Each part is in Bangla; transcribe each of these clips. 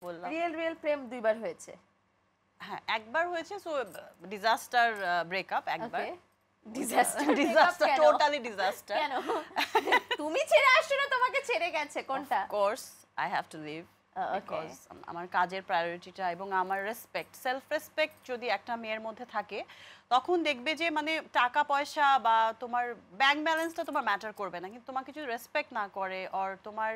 বললাম। রিয়েল প্রেম দুইবার হয়েছে? হ্যাঁ, একবার হয়েছে, সো ডিজাস্টার ব্রেকআপ একবার। Disaster totally disaster. কেন? তুমি ছেড়ে আসছো না তোমাকে ছেড়ে গেছে, কোনটা? Of course I have to leave, because আমার কাজের প্রায়োরিটিটা এবং আমার রেসপেক্ট, সেলফ রেসপেক্ট যদি একটা মেয়ের মধ্যে থাকে, তখন দেখবে যে মানে টাকা পয়সা বা তোমার ব্যাংক ব্যালেন্সটা তোমার ম্যাটার করবে না, কিন্তু তোমাকে যদি রেসপেক্ট না করে আর তোমার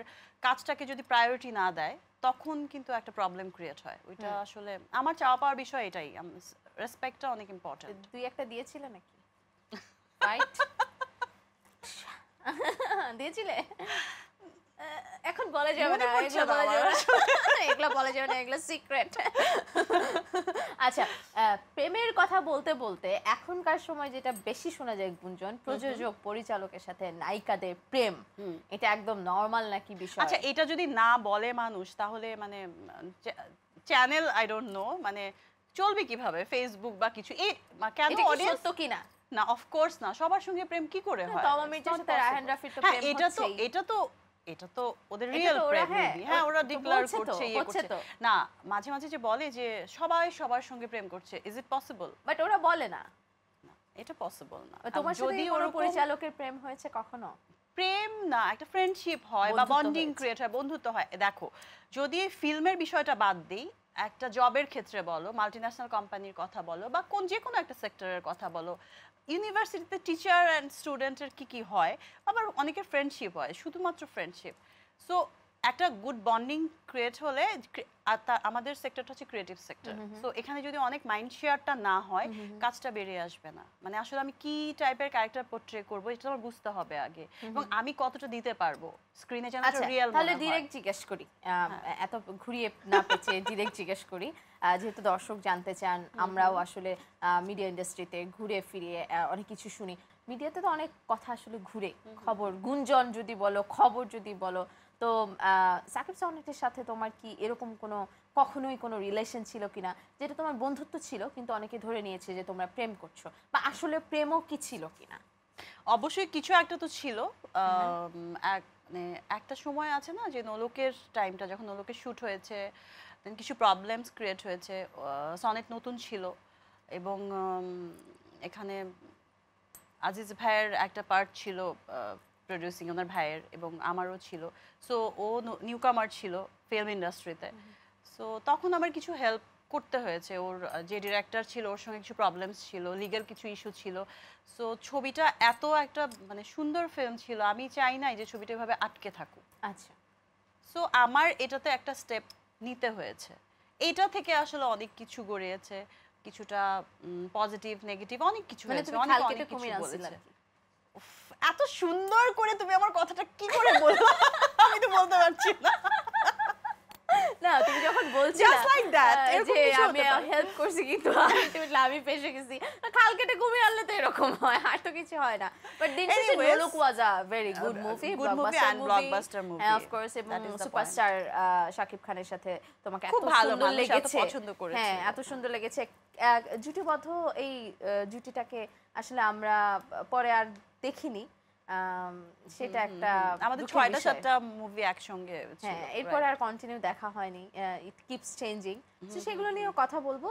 কাজটাকে যদি প্রায়োরিটি না দেয়, তখন কিন্তু একটা প্রবলেম ক্রিয়েট হয়। ওইটা আসলে আমার চাওয়া পাওয়ার বিষয় এটাই, রেসপেক্টটা অনেক ইম্পর্টেন্ট। দুই একটা দিয়েছিলে নাকি ফাইট? দিয়েছিলে? এখন বলা যাবে না, এগুলো বলা যাবে না, এগুলো বলা যাবে না, এগুলো সিক্রেট। আচ্ছা, প্রেমের কথা বলতে বলতে এখনকার সময় যেটা বেশি শোনা যায় গুঞ্জন, প্রযোজক পরিচালকের সাথে নায়িকাদের প্রেম, এটা একদম নরমাল নাকি বিষয়? আচ্ছা, এটা যদি না বলে মানুষ, তাহলে মানে চ্যানেল আই ডোন্ট নো মানে চলবে কিভাবে, ফেসবুক বা কিছু, এই কেন অডিয়েন্স সত্য কি না? না, অফ কোর্স না, সবার সঙ্গে প্রেম কি করে হয়? তমা মির্জার সাথে রায়হান রাফির তো প্রেম হচ্ছেই। এটা তো ওদের রিয়েল প্রেম, মেবি। হ্যাঁ, ওরা ডিক্লেয়ার করছে, ইয়ে করছে না, মাঝে মাঝে যে বলে যে সবাই সবার সঙ্গে প্রেম করছে, ইজ ইট পসিবল? বাট ওরা বলে না, এটা পসিবল না। তোমার সাথে কোনো পরিচালকের প্রেম হয়েছে কখনো? প্রেম না, একটা ফ্রেন্ডশিপ হয় বা বন্ডিং ক্রিয়েট হয়, বন্ধুত্ব হয়। দেখো, যদি ফিল্মের বিষয়টা বাদ দিই, একটা জবের ক্ষেত্রে বলো, মাল্টিন্যাশনাল কোম্পানির কথা বলো, বা যে কোনো একটা সেক্টরের কথা বলো, ইউনিভার্সিটিতে টিচার অ্যান্ড স্টুডেন্টের কি হয়, আবার অনেকের ফ্রেন্ডশিপ হয়, শুধুমাত্র ফ্রেন্ডশিপ। সো একটা গুড বন্ডিং ক্রিয়েট হলে, আমাদের সেক্টরটা হচ্ছে ক্রিয়েটিভ সেক্টর, সো এখানে যদি অনেক মাইন্ড শেয়ারটা না হয়, কাজটা বেরিয়ে আসবে না। মানে আসলে আমি কি টাইপের ক্যারেক্টার পোর্ট্রে করবো, এটা আমার বুঝতে হবে আগে, এবং আমি কতটা দিতে পারবো স্ক্রিনে, যেন রিয়েল। তাহলে ডিরেক্ট জিজ্ঞেস করি, এত ঘুরিয়ে না পেঁচে ডিরেক্ট জিজ্ঞেস করি, যেহেতু দর্শক জানতে চান, আমরাও আসলে মিডিয়া ইন্ডাস্ট্রিতে ঘুরে ফিরিয়ে অনেক কিছু শুনি। মিডিয়াতে তো অনেক কথা আসলে ঘুরে, খবর গুঞ্জন যদি বলো, খবর যদি বলো, তো সাকিব সাওনেটের সাথে তোমার কি এরকম কখনোই কোনো রিলেশন ছিল কিনা, যেটা তোমার বন্ধুত্ব ছিল কিন্তু অনেকে ধরে নিয়েছে যে তোমরা প্রেম করছো, বা আসলে প্রেমও কি ছিল কিনা? অবশ্যই কিছু একটা তো ছিল। একটা সময় আছে না যে নোলকের টাইমটা, যখন নোলকের শুট হয়েছে, দেন কিছু প্রবলেমস ক্রিয়েট হয়েছে, সনেট নতুন ছিল, এবং এখানে আজিজ ভাইয়ের একটা পার্ট ছিল প্রডিউসিং, ওনার ভাইয়ের, এবং আমারও ছিল। সো ও নিউকামার ছিল ফিল্ম ইন্ডাস্ট্রিতে, সো তখন আমার কিছু হেল্প করতে হয়েছে। ওর যে ডিরেক্টর ছিল, ওর সঙ্গে কিছু প্রবলেমস ছিল, লিগ্যাল কিছু ইস্যু ছিল। সো ছবিটা এত একটা মানে সুন্দর ফিল্ম ছিল, আমি চাই নাই যে ছবিটা এভাবে আটকে থাকুক। আচ্ছা, সো আমার এটাতে একটা স্টেপ নিতে হয়েছে। এইটা থেকে আসলে অনেক কিছু গড়িয়েছে, কিছুটা পজিটিভ নেগেটিভ অনেক কিছু হয়েছে, অনেক কিছু বলেছে। এত সুন্দর করে তুমি আমার কথাটা কি করে বললে, আমি তো বলতে পারছি না। না, তুমি যখন বলছো জাস্ট লাইক দ্যাট, যে আমি হেল্প করছি কিন্তু আলটিমেটলি আমি ফেসে গেছি, খাল কেটে ঘুমিয়ে আনলে তো এরকম হয়, আর তো কিছু হয় না। বাট দিন শেষে Nolok was a very good movie, blockbuster movie, of course, এবং সুপারস্টার শাকিব খানের সাথে তোমাকে এত সুন্দর লেগেছে, পছন্দ করেছে। হ্যাঁ, এত সুন্দর লেগেছে। জুটিবদ্ধ এই জুটিটাকে আসলে আমরা পরে আর দেখিনি, সেটা একটা আমাদের ৬টা-৭টা মুভি একসঙ্গে ছিল, হ্যাঁ, এরপর আর কন্টিনিউ দেখা হয়নি, ইট কিপস চেঞ্জিং, সেগুলো নিয়েও কথা বলবো।